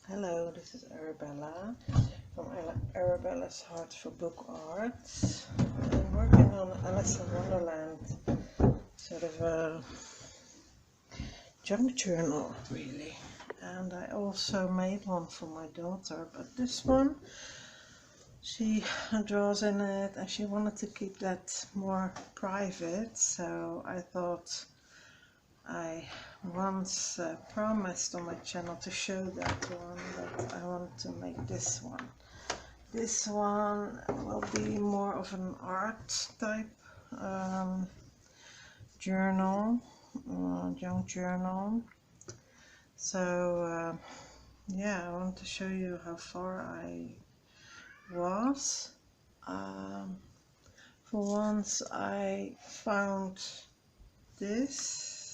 Hello, this is Arabella from Arabella's Heart for Book Art. I'm working on Alice in Wonderland, sort of a junk journal really. And I also made one for my daughter, but this one, she draws in it and she wanted to keep that more private, so I thought I once promised on my channel to show that one, but I want to make this one. This one will be more of an art type journal, junk journal. So yeah, I want to show you how far I was. For once I found this.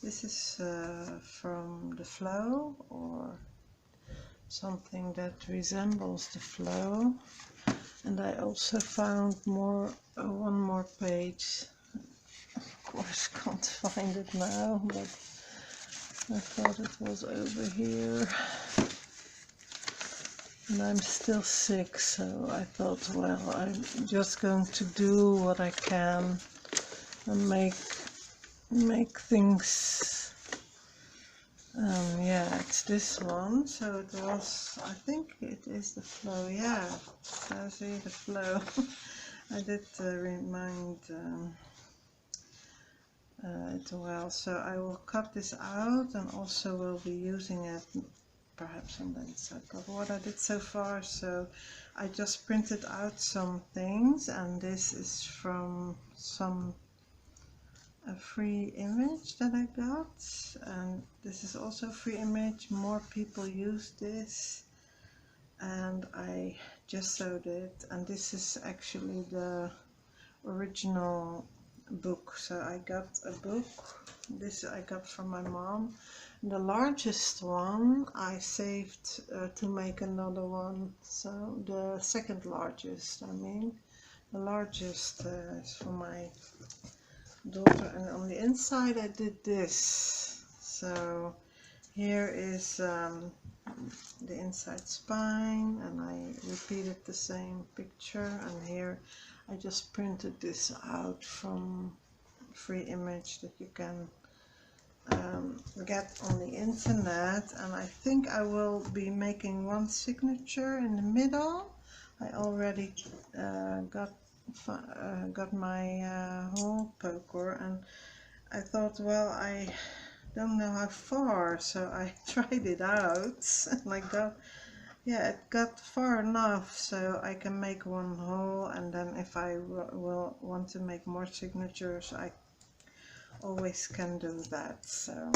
This is from the flow, or something that resembles the flow, and I also found one more page. Of course can't find it now, but I thought it was over here, and I'm still sick, so I thought, well, I'm just going to do what I can and make things. Yeah, it's this one. So it was, I think it is the flow. Yeah, I see the flow. I did remind it well. So I will cut this out and also will be using it perhaps on the inside cover. What I did so far, so I just printed out some things, and this is from a free image that I got, and this is also a free image. More people use this, and I just sewed it, and this is actually the original book. So I got a book, this I got from my mom. The largest one I saved to make another one, so the second largest, I mean. The largest is for my daughter, and on the inside I did this. So here is the inside spine, and I repeated the same picture, and here I just printed this out from a free image that you can get on the internet. And I think I will be making one signature in the middle. I already got my hole poker, and I thought, well, I don't know how far, so I tried it out, and I got, yeah, it got far enough so I can make one hole, and then if I will want to make more signatures, I always can do that. So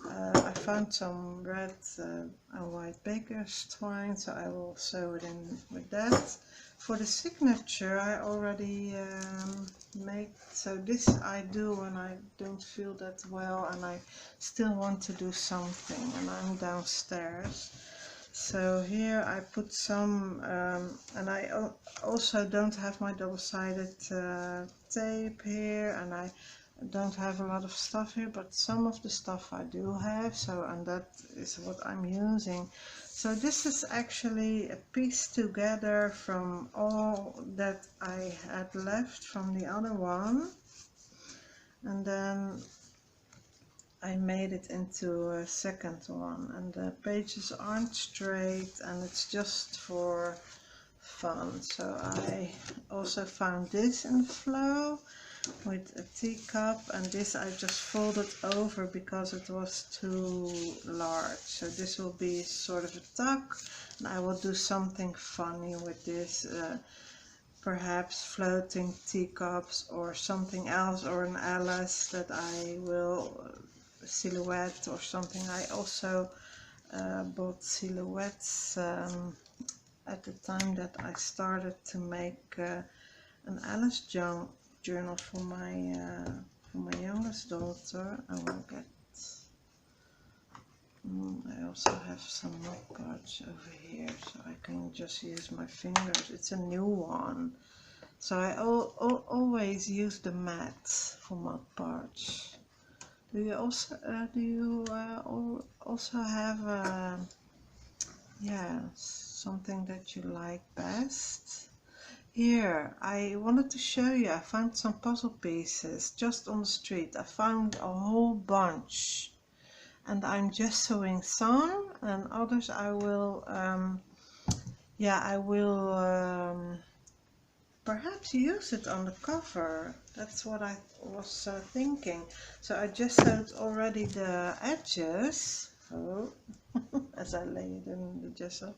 I found some red and white baker's twine, so I will sew it in with that. For the signature I already made, so this I do when I don't feel that well and I still want to do something, and I'm downstairs. So here I put some, and I also don't have my double-sided tape here, and I don't have a lot of stuff here, but some of the stuff I do have, so, and that is what I'm using. So this is actually a piece together from all that I had left from the other one, and then I made it into a second one, and the pages aren't straight, and it's just for fun. So I also found this in the flow with a teacup, and this I just folded over because it was too large. So this will be sort of a tuck, and I will do something funny with this, perhaps floating teacups or something else, or an Alice that I will silhouette or something. I also bought silhouettes at the time that I started to make an Alice journal for my youngest daughter. I will get. I also have some note cards over here, so I can just use my fingers. It's a new one, so I always use the mats for mod parts. Do you also also have yeah, something that you like best? Here, I wanted to show you, I found some puzzle pieces just on the street. I found a whole bunch, and I'm just sewing some, and others I will yeah, I will perhaps use it on the cover. That's what I was thinking. So I just sewed already the edges, oh, as I lay it in the gesso.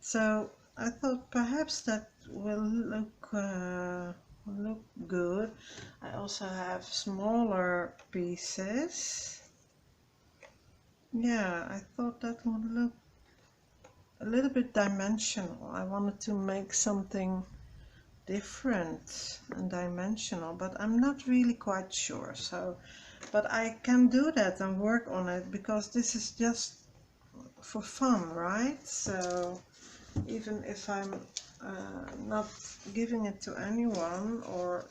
So I thought perhaps that will look good. I also have smaller pieces. Yeah, I thought that would look a little bit dimensional. I wanted to make something different and dimensional, but I'm not really quite sure. So, but I can do that and work on it because this is just for fun, right? So even if I'm not giving it to anyone, or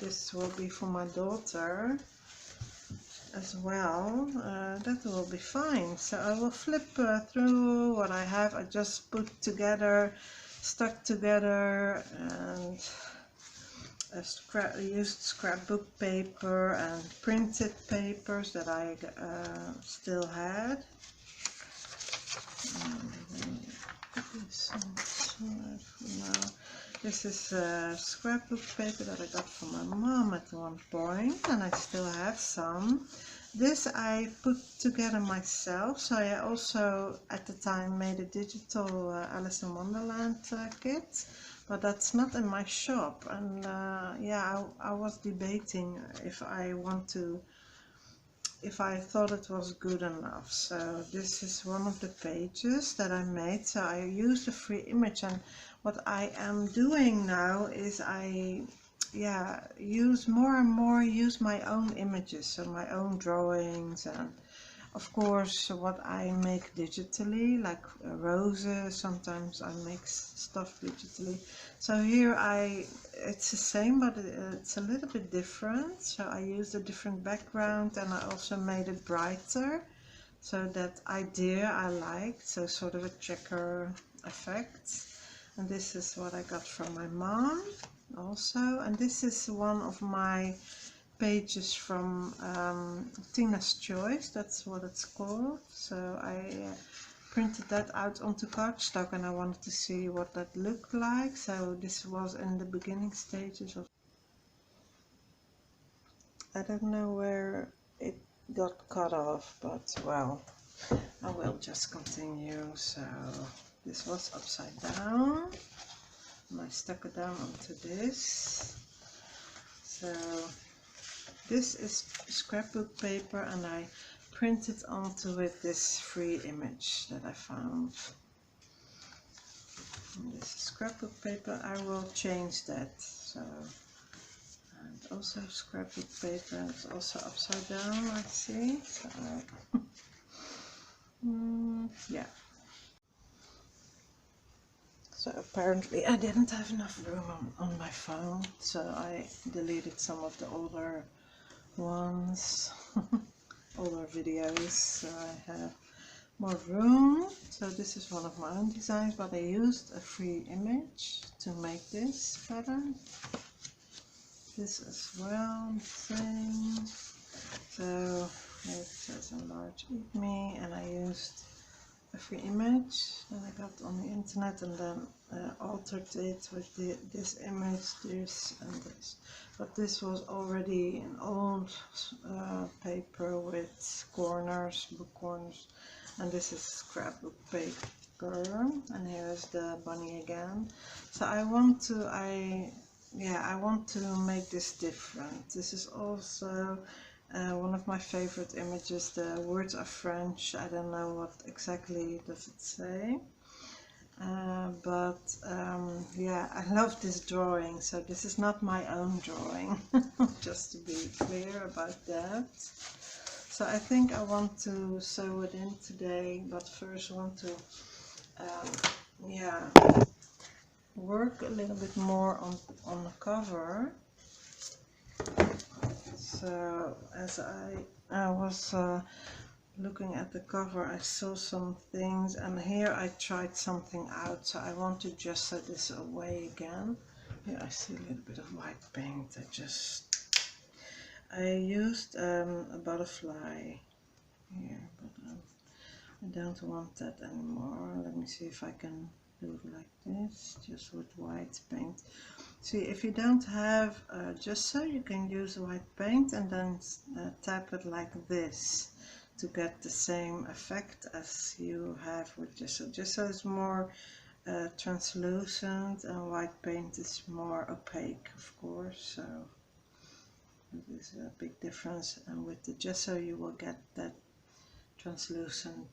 this will be for my daughter as well, that will be fine. So I will flip through what I have. I just put together, stuck together, and used scrapbook paper and printed papers that I still had. This is scrapbook paper that I got from my mom at one point, and I still have some. This I put together myself, so I also at the time made a digital Alice in Wonderland kit, but that's not in my shop. And yeah, I was debating if I thought it was good enough. So this is one of the pages that I made. So I used a free image, and what I am doing now is I use more and more my own images, so my own drawings, and of course what I make digitally, like roses. Sometimes I make stuff digitally. So here it's the same, but it's a little bit different. So I used a different background, and I also made it brighter. So that idea I liked, so sort of a checker effect. And this is what I got from my mom also. And this is one of my pages from Tina's Choice, that's what it's called. So I printed that out onto cardstock, and I wanted to see what that looked like. So this was in the beginning stages of, I don't know where it got cut off, but well, I will just continue. So this was upside down, and I stuck it down onto this. So this is scrapbook paper, and I printed onto it this free image that I found. And this is scrapbook paper. I will change that. So, and also scrapbook paper, it's also upside down, I see. So yeah. So apparently I didn't have enough room on my phone, so I deleted some of the older ones, older videos, so I have more room. So this is one of my own designs, but I used a free image to make this pattern. This as well, same. So it says enlarge eat me, and I used a free image that I got on the internet, and then altered it with this image, this and this. But this was already an old paper with corners, book corners, and this is scrapbook paper, and here is the bunny again. So I want to make this different. This is also one of my favorite images. The words are French. I don't know what exactly does it say, but yeah, I love this drawing. So this is not my own drawing, just to be clear about that. So I think I want to sew it in today, but first I want to work a little bit more on the cover. So as I was looking at the cover, I saw some things, and here I tried something out, so I want to just set this away again. Here I see a little bit of white paint. I used a butterfly here, but I don't want that anymore. Let me see if I can do it like this, just with white paint. See, if you don't have gesso, you can use white paint and then tap it like this to get the same effect as you have with gesso. Gesso is more translucent and white paint is more opaque, of course, so there's a big difference, and with the gesso you will get that translucent,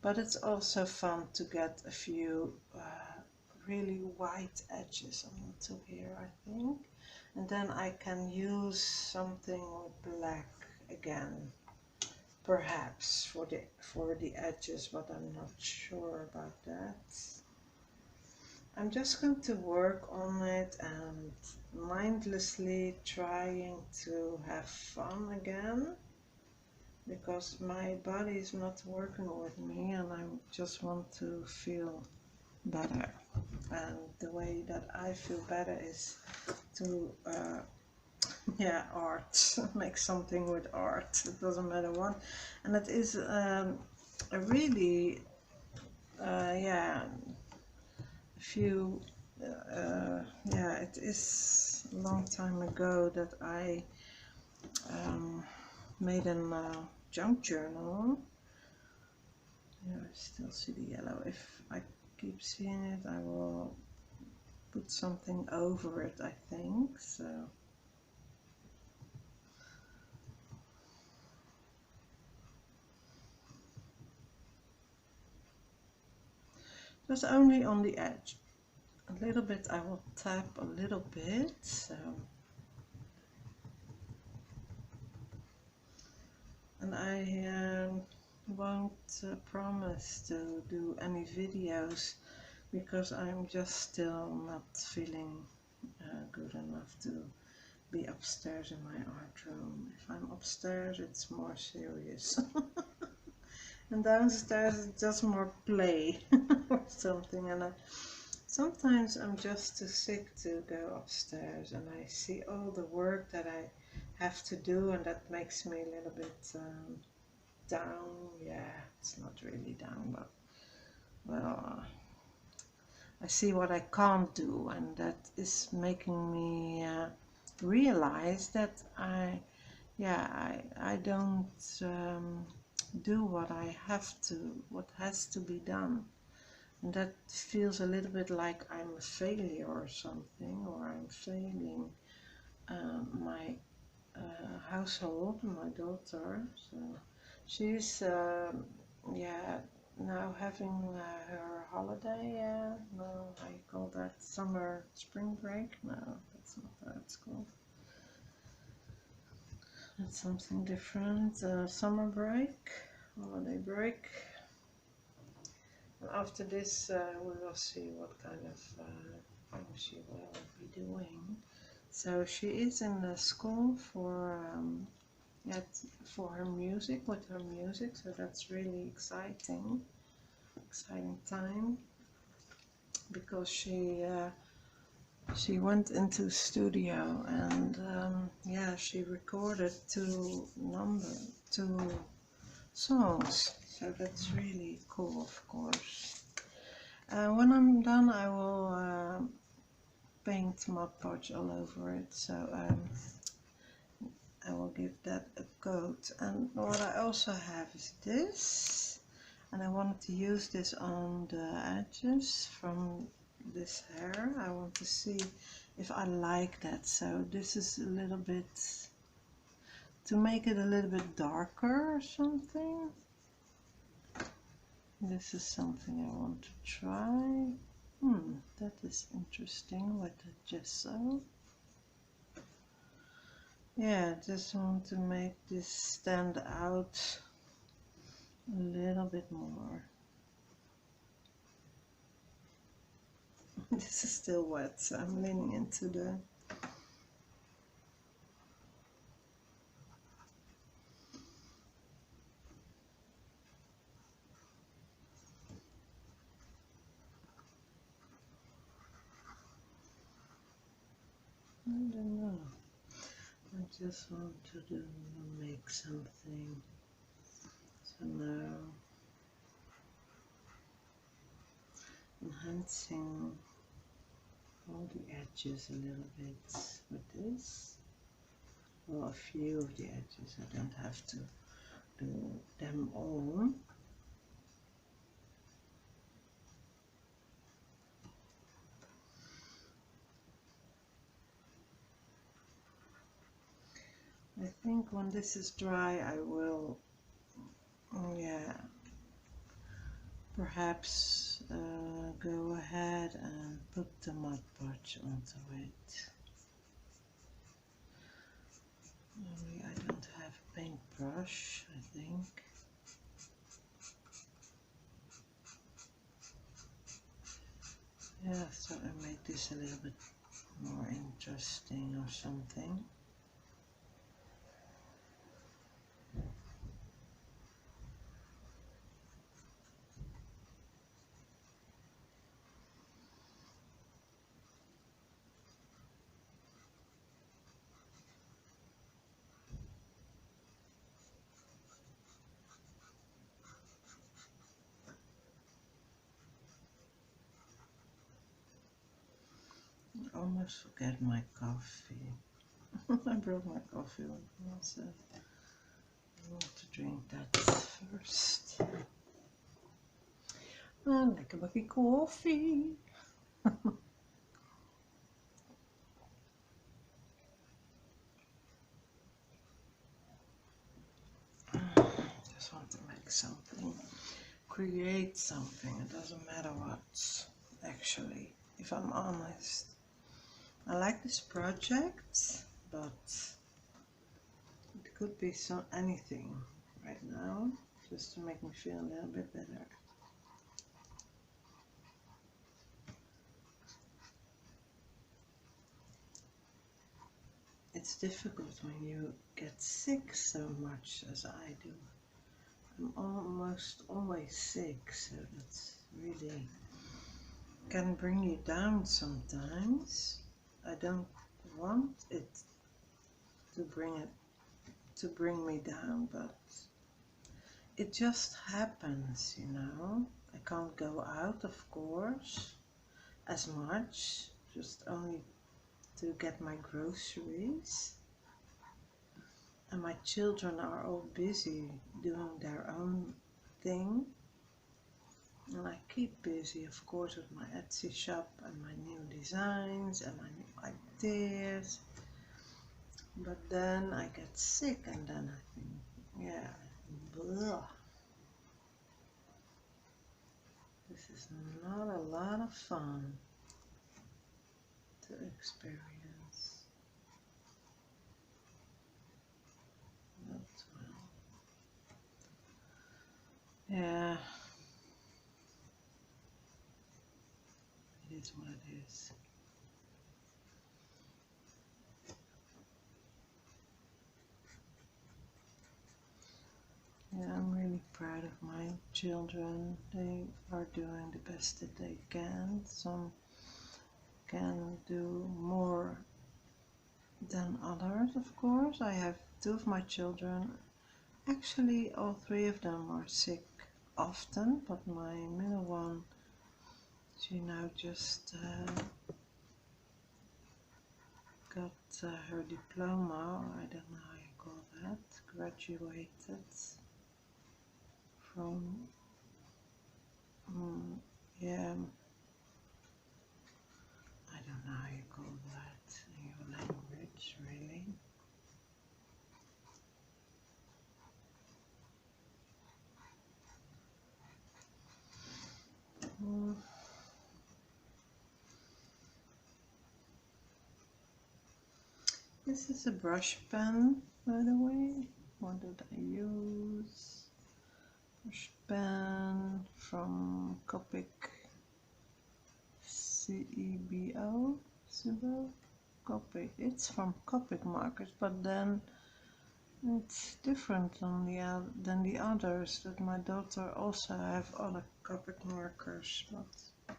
but it's also fun to get a few really white edges onto here, I think, and then I can use something with black again, perhaps for the edges, but I'm not sure about that. I'm just going to work on it and mindlessly trying to have fun again, because my body is not working with me and I just want to feel better. And the way that I feel better is to yeah, art. Make something with art, it doesn't matter what. And it is a really yeah, a few yeah, it is a long time ago that I made a junk journal. Yeah, I still see the yellow. If I keep seeing it, I will put something over it, I think. So just only on the edge. A little bit, I will tap a little bit. So, and I won't promise to do any videos because I'm just still not feeling good enough to be upstairs in my art room. If I'm upstairs, it's more serious. And downstairs, it's just more play or something. And sometimes I'm just too sick to go upstairs, and I see all the work that I have to do, and that makes me a little bit down. Yeah, it's not really down, but well, I see what I can't do, and that is making me realize that I don't do what I have to, what has to be done. And that feels a little bit like I'm a failure or something, or I'm failing my household, my daughter. So she's yeah, now having her holiday. No, how you call that, summer, spring break? No, that's not how it's called. That's something different. Summer break, holiday break. And after this, we will see what kind of thing she will be doing. So she is in the school for for her music, with her music. So that's really exciting time, because she went into the studio and yeah, she recorded two songs, so that's really cool, of course. When I'm done, I will paint Mod Podge all over it, so I will give that a coat. And what I also have is this, and I wanted to use this on the edges from this hair. I want to see if I like that, so this is a little bit to make it a little bit darker or something. This is something I want to try. That is interesting with the gesso. Yeah, just want to make this stand out a little bit more. This is still wet, so I'm leaning into the I don't know. I just want to make something. So now, enhancing all the edges a little bit with this. Well, a few of the edges. I don't have to do them all. I think when this is dry, I will, yeah, perhaps go ahead and put the Mod Podge onto it. Only I don't have a paintbrush, I think. Yeah, so I make this a little bit more interesting or something. I almost forget my coffee. I brought my coffee with me, so I want to drink that first. And lekker bakje koffie. Just want to make something, create something. It doesn't matter what, actually, if I'm honest. I like this project, but it could be anything right now, just to make me feel a little bit better. It's difficult when you get sick so much as I do. I'm almost always sick, so that's really can bring you down sometimes. I don't want it to bring me down, but it just happens, you know. I can't go out, of course, as much, just only to get my groceries. And my children are all busy doing their own thing. And I keep busy, of course, with my Etsy shop and my new designs and my new ideas. But then I get sick and then I think, yeah, blah. This is not a lot of fun to experience. But well, yeah, it is what it is. Yeah, I'm really proud of my children. They are doing the best that they can. Some can do more than others, of course. I have two of my children. Actually, all three of them are sick often, but my middle one, she now just got her diploma, or I don't know how you call that, graduated from, yeah, I don't know how you call that in your language, really. This is a brush pen, by the way. What did I use? Brush pen from Copic, C-E-B-O, Cibo, Copic. It's from Copic markers, but then it's different than the others. That my daughter also have other Copic markers, but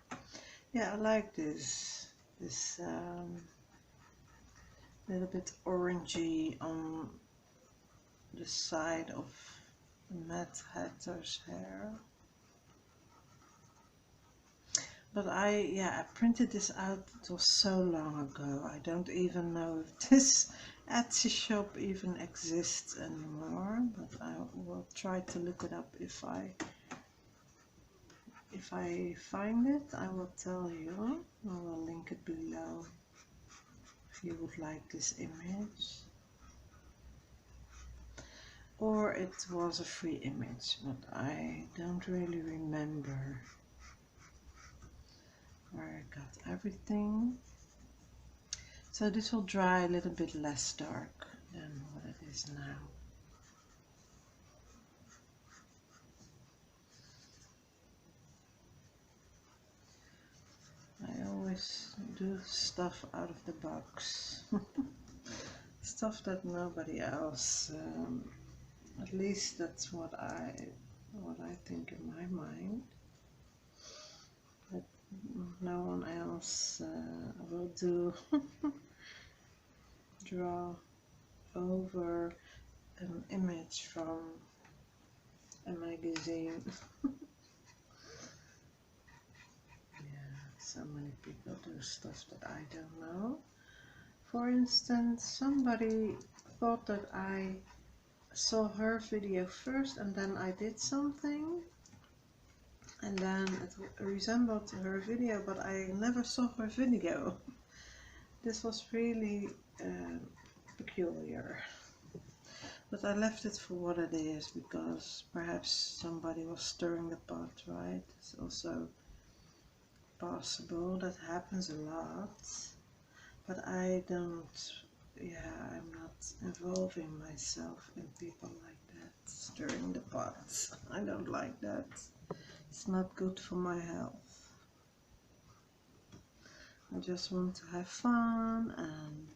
yeah, I like this a little bit orangey on the side of the Mad Hatter's hair. But I printed this out, it was so long ago. I don't even know if this Etsy shop even exists anymore, but I will try to look it up. If I find it, I will tell you. I will link it below if you would like this image. Or it was a free image, but I don't really remember where I got everything. So this will dry a little bit less dark than what it is now. I always do stuff out of the box. Stuff that nobody else, at least that's what I think in my mind, that no one else will do. Draw over an image from a magazine. Yeah, so many people do stuff that I don't know. For instance, somebody thought that I saw her video first and then I did something, and then it resembled her video, but I never saw her video. This was really peculiar. But I left it for what it is, because perhaps somebody was stirring the pot, right? It's also possible, that happens a lot. But I don't, I'm not involving myself in people like that, stirring the pots. I don't like that. It's not good for my health. I just want to have fun and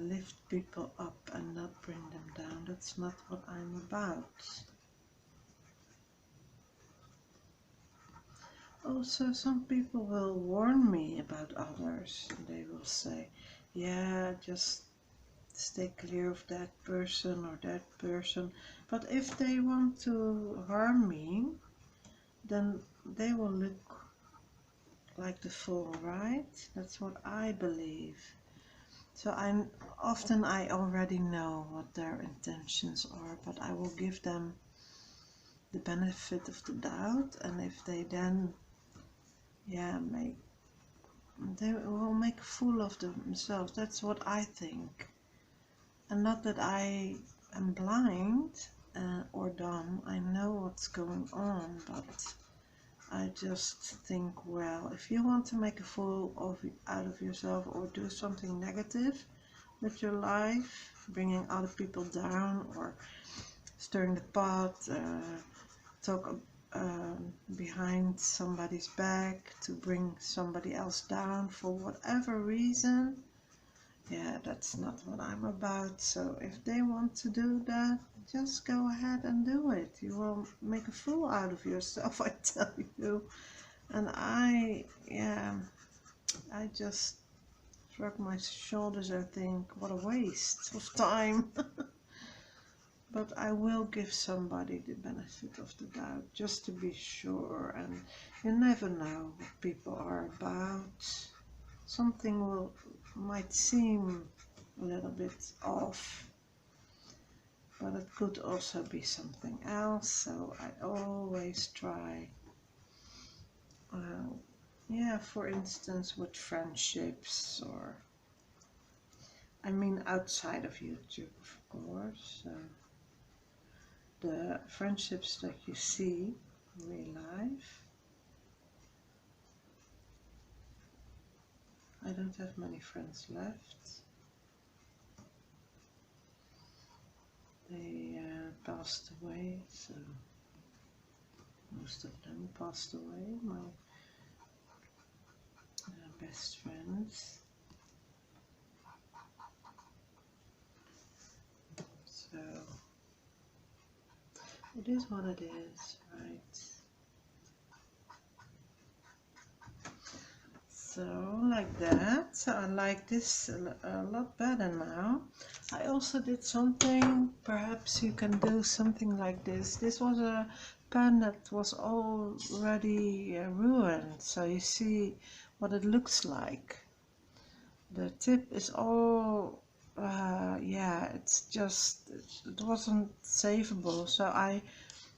lift people up and not bring them down. That's not what I'm about. Also, some people will warn me about others. They will say, yeah, just stay clear of that person or that person. But if they want to harm me, then they will look like the fool, right? That's what I believe. So I already know what their intentions are, but I will give them the benefit of the doubt, and if they then they will make a fool of themselves. That's what I think. And not that I am blind or dumb. I know what's going on, but I just think, well, if you want to make a fool out of yourself or do something negative with your life, bringing other people down or stirring the pot, talk behind somebody's back to bring somebody else down for whatever reason, that's not what I'm about. So if they want to do that, just go ahead and do it. You will make a fool out of yourself, I tell you. And I just shrug my shoulders and think, what a waste of time. But I will give somebody the benefit of the doubt, just to be sure. And you never know what people are about. Something might seem a little bit off, but it could also be something else. So I always try, for instance, with friendships, or I mean outside of YouTube, of course. The friendships that you see in real life. I don't have many friends left. They passed away, so most of them passed away, my best friends. So it is what it is, right? So like that. So I like this a lot better now. I also did something, perhaps you can do something like this. This was a pen that was already ruined, so you see what it looks like. The tip is all yeah, it's just, it wasn't savable, so I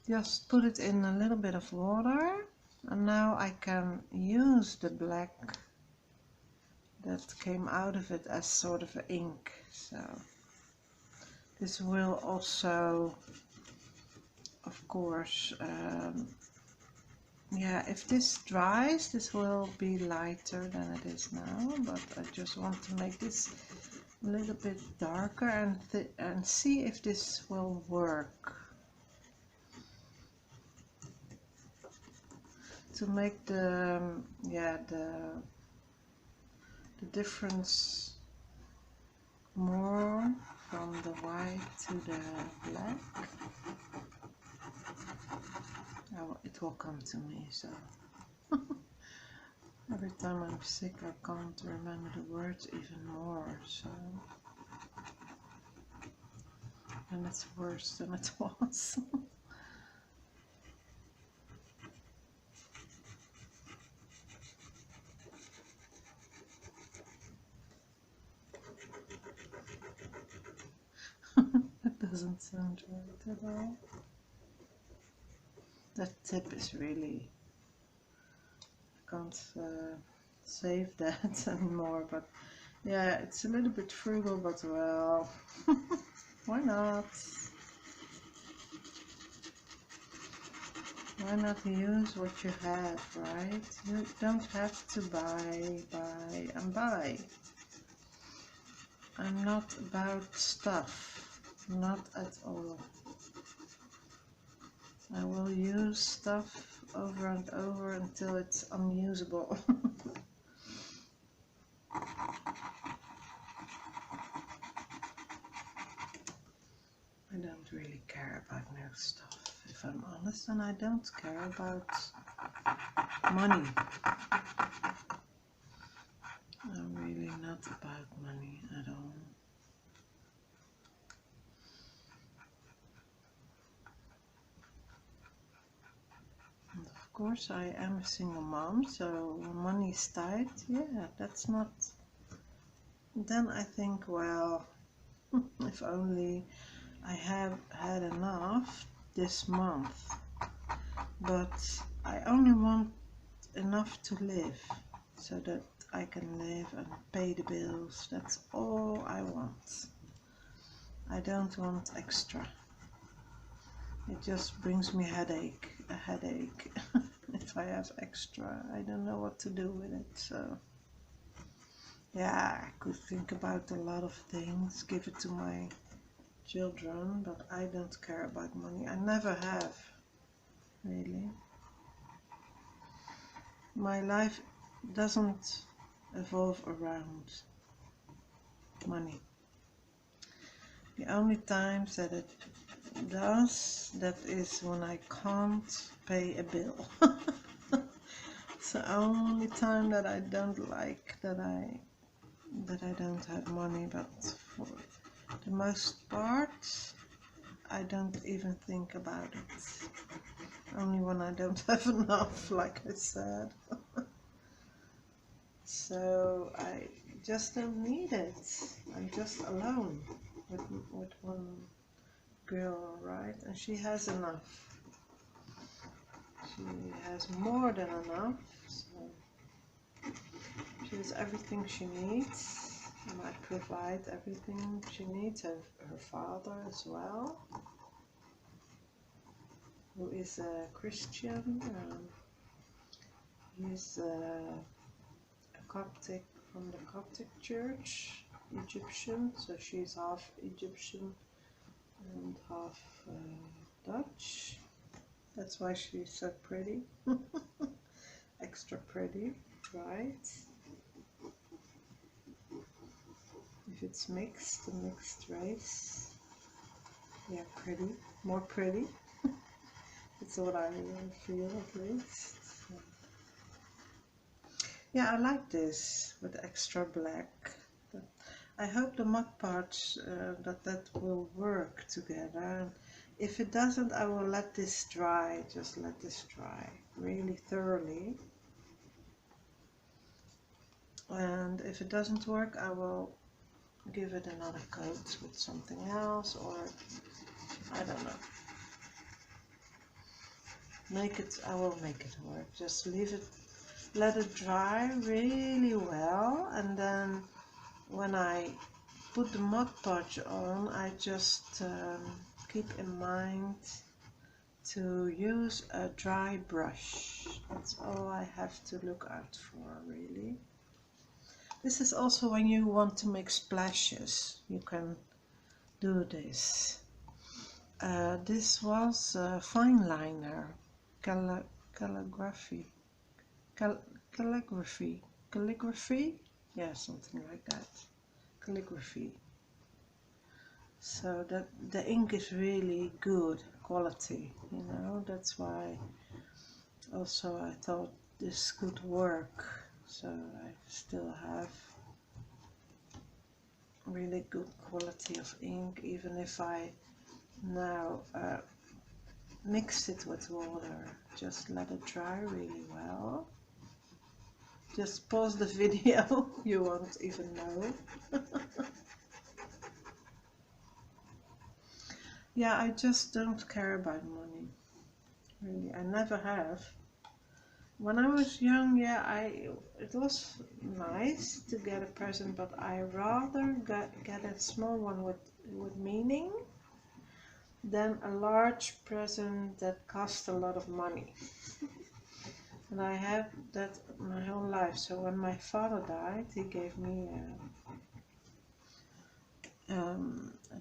just put it in a little bit of water, and now I can use the black that came out of it as sort of ink. So this will also, of course, yeah, if this dries, this will be lighter than it is now, but I just want to make this a little bit darker and see if this will work. To make the, yeah, the difference more from the white to the black. Oh, it will come to me, so every time I'm sick I can't remember the words even more, so, and it's worse than it was. It doesn't sound right at all. That tip is really, I can't save that anymore, but yeah, it's a little bit frugal, but well, why not? Why not use what you have, right? You don't have to buy, and buy. I'm not about stuff, not at all. I will use stuff over and over until it's unusable. I don't really care about new stuff, if I'm honest, and I don't care about money. I'm really not about money at all. And of course I am a single mom, so when money is tight, yeah, that's not, then I think, well, if only I have had enough this month, but I only want enough to live, so that I can live and pay the bills. That's all I want. I don't want extra. It just brings me a headache if I have extra. I don't know what to do with it, so yeah, I could think about a lot of things, give it to my children, but I don't care about money. I never have, really. My life doesn't evolve around money. The only times that it does, that is when I can't pay a bill. It's the only time that I don't like that I don't have money, but for the most part I don't even think about it. Only when I don't have enough, like I said. So I just don't need it. I'm just alone with one girl, right? And she has enough. She has more than enough. So she has everything she needs, and I provide everything she needs. Her father as well, who is a Christian. He's Coptic, from the Coptic church, Egyptian, so she's half Egyptian and half Dutch. That's why she's so pretty. Extra pretty, right? If it's mixed, a mixed race, yeah, pretty, more pretty. That's what I feel, at least. Yeah, I like this with extra black. But I hope the mud parts that will work together. If it doesn't, I will let this dry. Just let this dry really thoroughly. And if it doesn't work, I will give it another coat with something else, or I don't know. I will make it work. Just leave it, let it dry really well, and then when I put the Mod Podge on, I just keep in mind to use a dry brush. That's all I have to look out for, really. This is also when you want to make splashes, you can do this. This was fine liner, calligraphy, calligraphy, yeah, something like that, calligraphy. So that the ink is really good quality, you know, that's why also I thought this could work. So I still have really good quality of ink, even if I now mix it with water. Just let it dry really well. Just pause the video, you won't even know. Yeah, I just don't care about money. Really, I never have. When I was young, yeah, it was nice to get a present, but I rather get a small one with meaning than a large present that cost a lot of money. And I have that my whole life. So when my father died, he gave me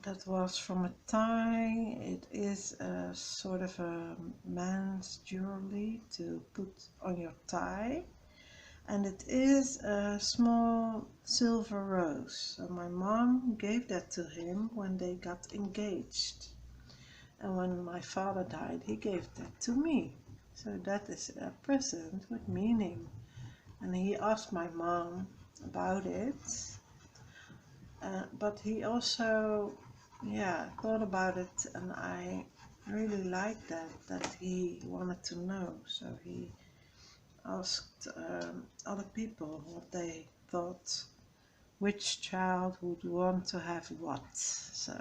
that was from a tie. It is a sort of a man's jewelry to put on your tie, and it is a small silver rose. So my mom gave that to him when they got engaged, and when my father died, he gave that to me. So that is a present with meaning. And he asked my mom about it, but he also, yeah, thought about it, and I really liked that he wanted to know. So he asked other people what they thought, which child would want to have what. So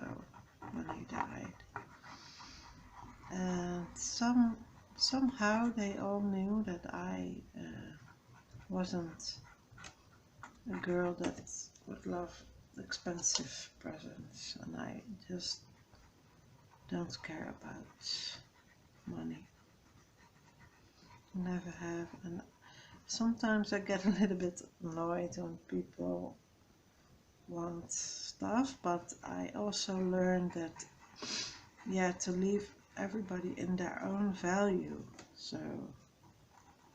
when he died, and somehow they all knew that I wasn't a girl that would love expensive presents, and I just don't care about money. Never have. And sometimes I get a little bit annoyed when people want stuff, but I also learned that, yeah, to leave everybody in their own value. So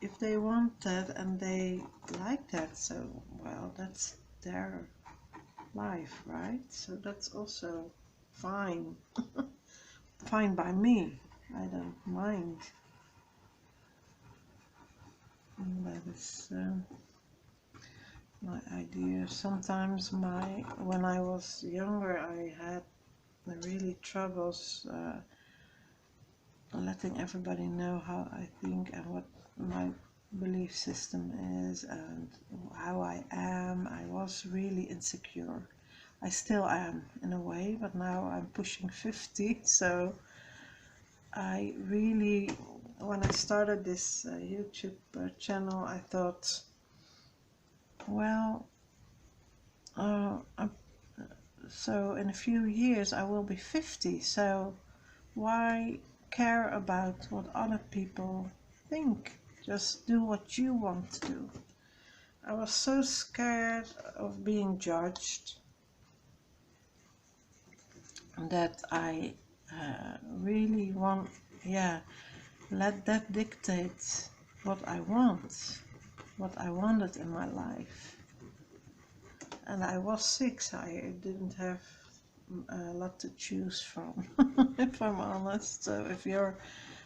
if they want that and they like that, so well, that's their life, right? So that's also fine. Fine by me. I don't mind. And that is my idea. Sometimes when I was younger, I had really troubles letting everybody know how I think and what my belief system is and how I am. I was really insecure. I still am in a way, but now I'm pushing 50, so I really, when I started this YouTube channel, I thought, well, so in a few years I will be 50, so why care about what other people think? Just do what you want to do. I was so scared of being judged that I really let that dictate what I wanted in my life. And I was 6, I didn't have a lot to choose from, if I'm honest. So if you're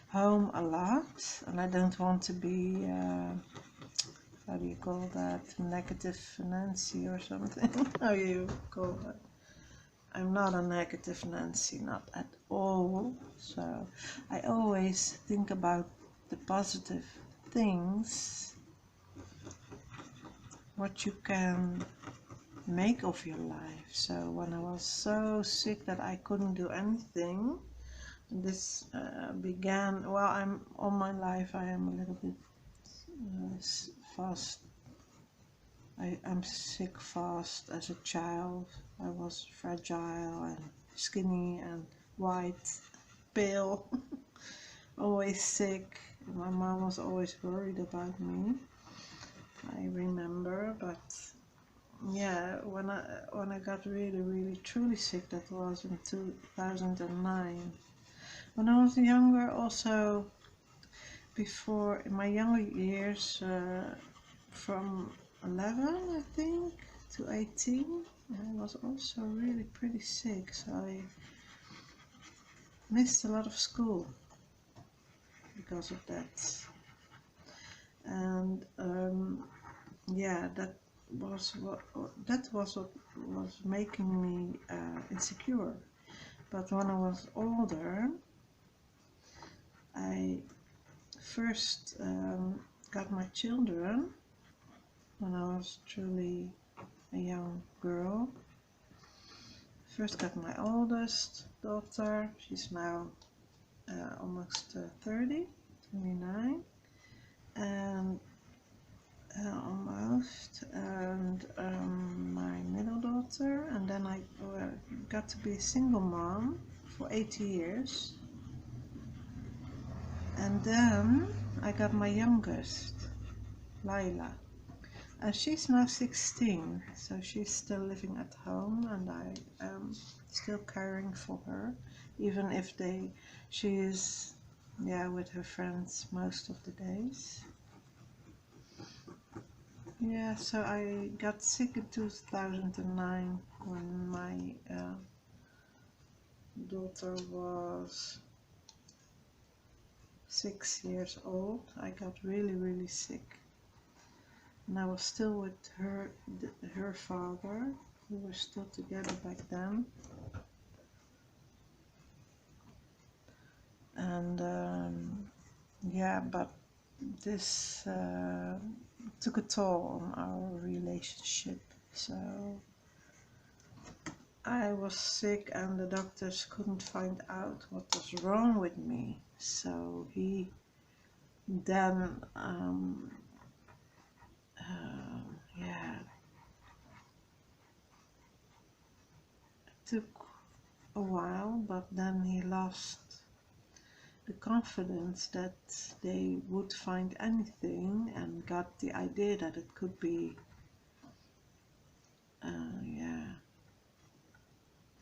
home a lot, and I don't want to be how do you call that, negative Nancy or something. How you call that? I'm not a negative Nancy, not at all. So I always think about the positive things, what you can make of your life. So when I was so sick that I couldn't do anything, this began, well, I'm all my life I am a little bit fast. I'm sick fast as a child. I was fragile and skinny and white, pale, always sick. My mom was always worried about me, I remember. But yeah, when I got really truly sick, that was in 2009. When I was younger, also before, in my younger years, from 11 I think to 18, I was also really pretty sick, so I missed a lot of school because of that. And yeah, that was what was making me insecure. But when I was older, I first got my children when I was truly a young girl. First got my oldest daughter, she's now almost 30, 29, and almost, and my middle daughter, and then I got to be a single mom for 8 years, and then I got my youngest, Lila, and she's now 16, so she's still living at home, and I am still caring for her, even if she is, yeah, with her friends most of the days. Yeah, so I got sick in 2009 when my daughter was 6 years old. I got really sick, and I was still with her father. We were still together back then, and yeah, but this took a toll on our relationship. So I was sick and the doctors couldn't find out what was wrong with me. So he then yeah, it took a while, but then he lost the confidence that they would find anything, and got the idea that it could be yeah,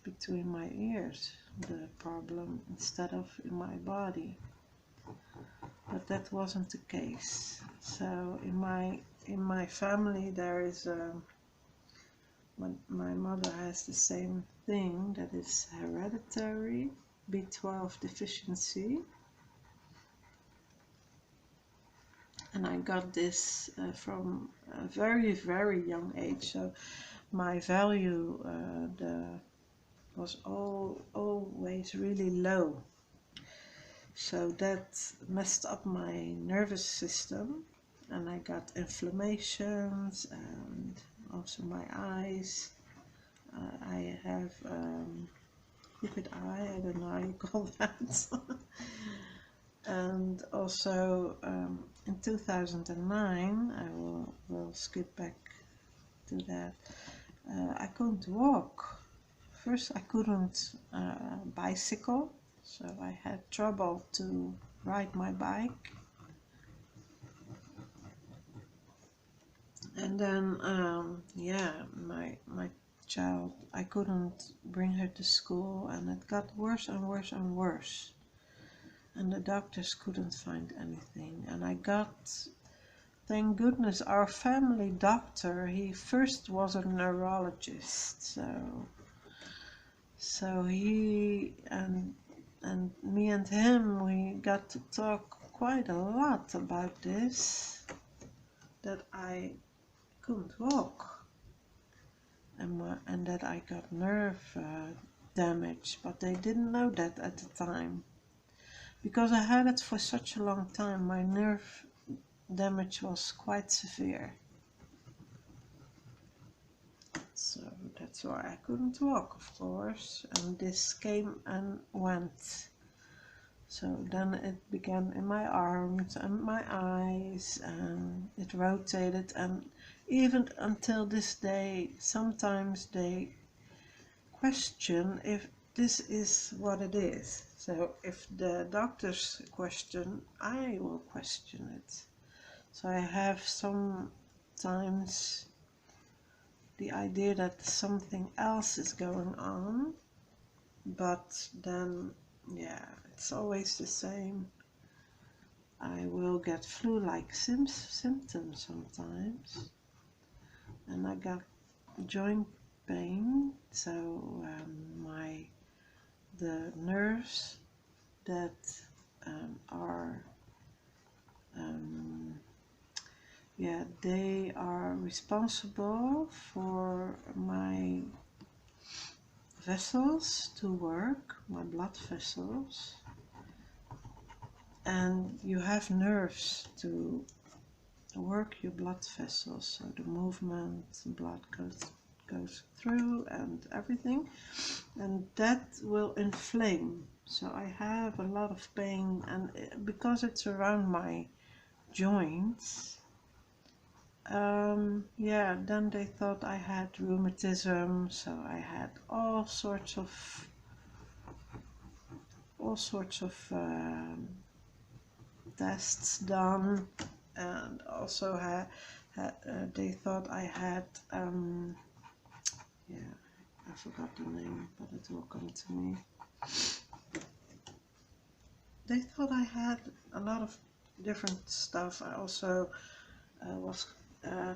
between my ears, the problem, instead of in my body. But that wasn't the case. So in my family there is my mother has the same thing, that is hereditary B12 deficiency, and I got this from a very young age. So my value was always really low. So that messed up my nervous system, and I got inflammations, and also my eyes. I have crooked eye, I don't know how you call that. And also in 2009, I will skip back to that, I couldn't walk. First I couldn't bicycle, so I had trouble to ride my bike. And then yeah, my child, I couldn't bring her to school, and it got worse and worse, and the doctors couldn't find anything. And I got, thank goodness, our family doctor, he first was a neurologist, so he and me and him, we got to talk quite a lot about this, that I couldn't walk, and that I got nerve damage, but they didn't know that at the time. Because I had it for such a long time, my nerve damage was quite severe. So that's why I couldn't walk, of course, and this came and went. So then it began in my arms and my eyes, and it rotated, and even until this day, sometimes they question if this is what it is. So if the doctors question, I will question it. So I have sometimes the idea that something else is going on, but then, yeah, it's always the same. I will get flu-like symptoms sometimes, and I got joint pain, so the nerves that are they are responsible for my vessels to work, my blood vessels, and you have nerves to work your blood vessels, so the movement, blood goes through and everything, and that will inflame. So I have a lot of pain, and because it's around my joints, yeah, then they thought I had rheumatism, so I had all sorts of tests done, and also they thought I had yeah, I forgot the name, but it will come to me. They thought I had a lot of different stuff. I also was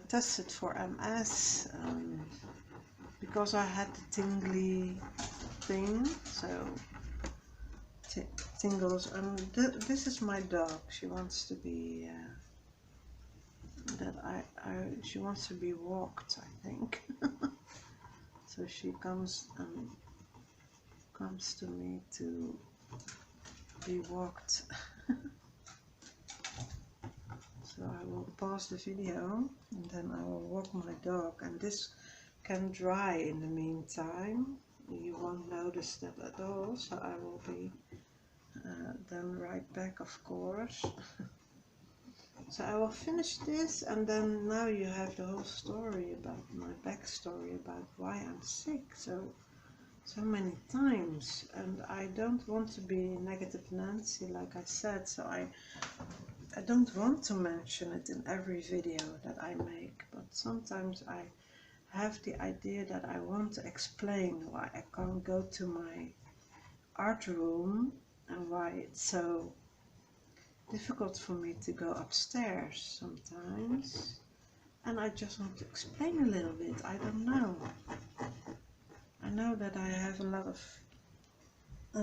tested for MS because I had the tingly thing, so tingles. And this is my dog. She wants to be she wants to be walked, I think. So she comes to me to be walked. So I will pause the video and then I will walk my dog, and this can dry in the meantime. You won't notice that at all, so I will be then right back, of course. So I will finish this, and then now you have the whole story about my backstory about why I'm sick so many times. And I don't want to be negative Nancy, like I said, so I don't want to mention it in every video that I make, but sometimes I have the idea that I want to explain why I can't go to my art room and why it's so difficult for me to go upstairs sometimes. And I just want to explain a little bit. I don't know. I know that I have a lot of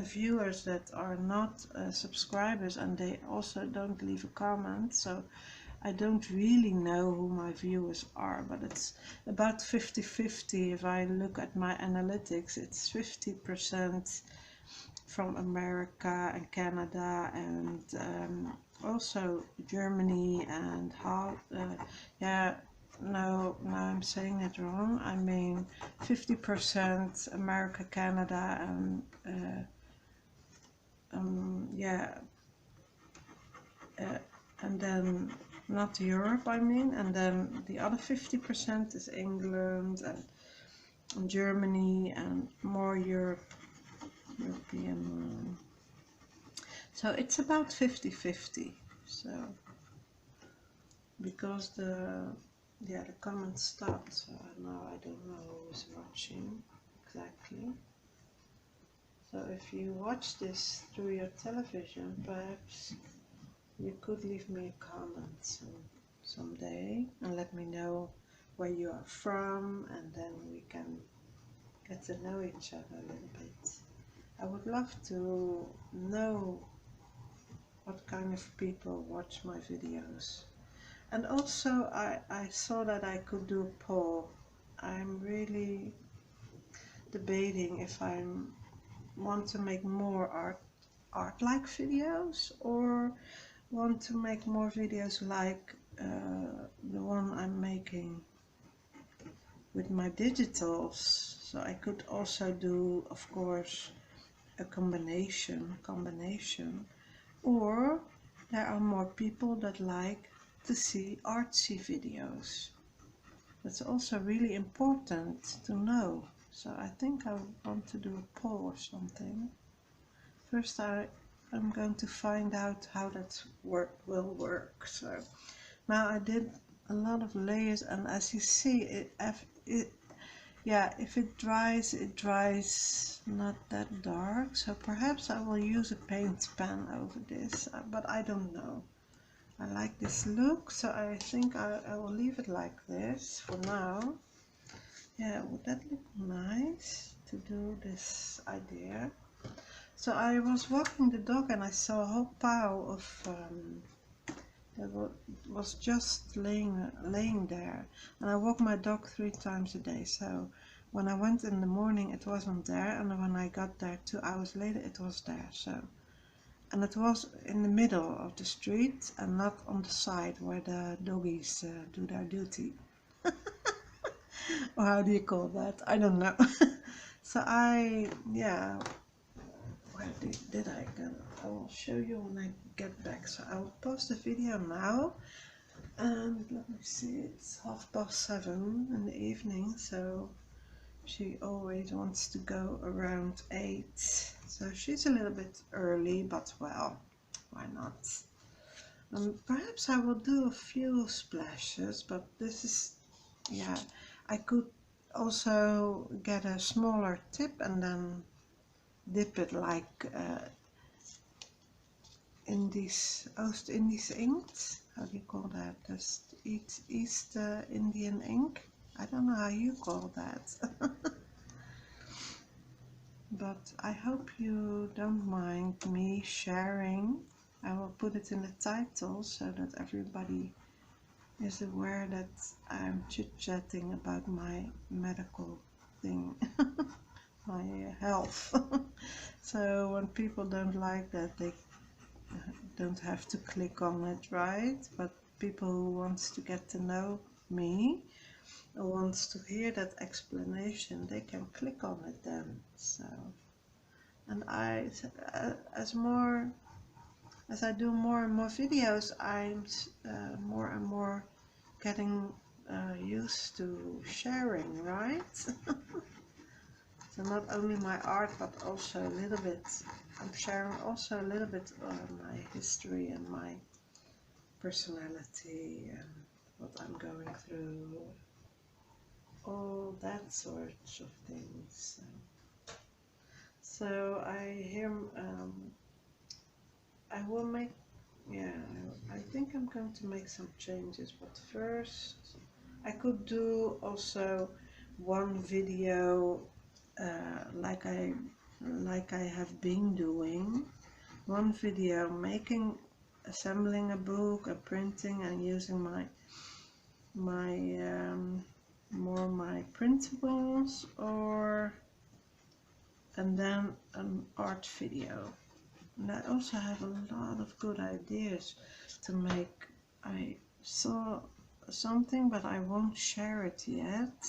viewers that are not subscribers, and they also don't leave a comment, so I don't really know who my viewers are, but it's about 50-50. If I look at my analytics, it's 50% from America and Canada, and also Germany, and no, I'm saying it wrong. I mean 50% America, Canada, and and then not Europe, I mean, and then the other 50% is England and Germany and more European. So it's about 50-50. So because the comments stopped, so now I don't know who's watching exactly. So if you watch this through your television, perhaps you could leave me a comment someday and let me know where you are from, and then we can get to know each other a little bit. I would love to know what kind of people watch my videos. And also I saw that I could do a poll. I'm really debating if I want to make more art-like videos, or want to make more videos like the one I'm making with my digitals. So I could also do, of course, a combination, or there are more people that like to see artsy videos. That's also really important to know. So I think I want to do a poll or something. First I'm going to find out how that will work. So now I did a lot of layers, and as you see, yeah, if it dries not that dark. So perhaps I will use a paint pen over this, but I don't know. I like this look, so I think I will leave it like this for now. Yeah, would that look nice to do this idea? So I was walking the dog and I saw a whole pile of that was just laying there. And I walk my dog 3 times a day, so when I went in the morning it wasn't there, and when I got there 2 hours later it was there. So, and it was in the middle of the street and not on the side where the doggies do their duty. Or how do you call that? I don't know. So yeah, where did I go? I will show you when I get back. So I will post the video now, and let me see, it's 7:30 in the evening, so she always wants to go around 8, so she's a little bit early, but well, why not? Perhaps I will do a few splashes, but this is, yeah, I could also get a smaller tip and then dip it like in these Oost Indies inks. How do you call that? That's East Indian ink. I don't know how you call that. But I hope you don't mind me sharing. I will put it in the title so that everybody is aware that I'm chit-chatting about my medical thing, my health. So when people don't like that, they don't have to click on it, right? But people who wants to get to know me or wants to hear that explanation, they can click on it then. So, and as I do more and more videos, I'm more and more getting used to sharing, right? So not only my art, but also a little bit, I'm sharing also a little bit my history and my personality and what I'm going through, all that sorts of things. So I will make, yeah, I think I'm going to make some changes, but first I could do also one video like I have been doing, one video assembling a book and printing and using more my printables, and then an art video. And I also have a lot of good ideas to make. I saw something, but I won't share it yet,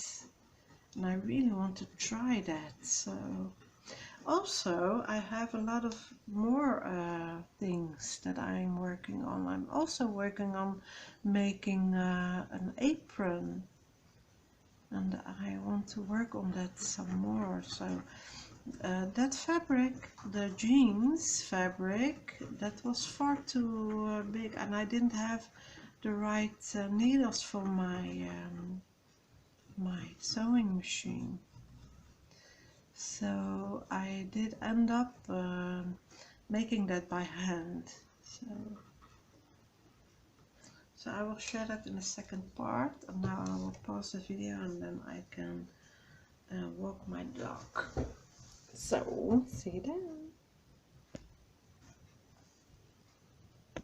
and I really want to try that. So also I have a lot of more things that I'm working on. I'm also working on making an apron, and I want to work on that some more. So that fabric, the jeans fabric, that was far too big, and I didn't have the right needles for my my sewing machine. So I did end up making that by hand. So I will share that in the second part, and now I will pause the video and then I can walk my dog. So, see you then.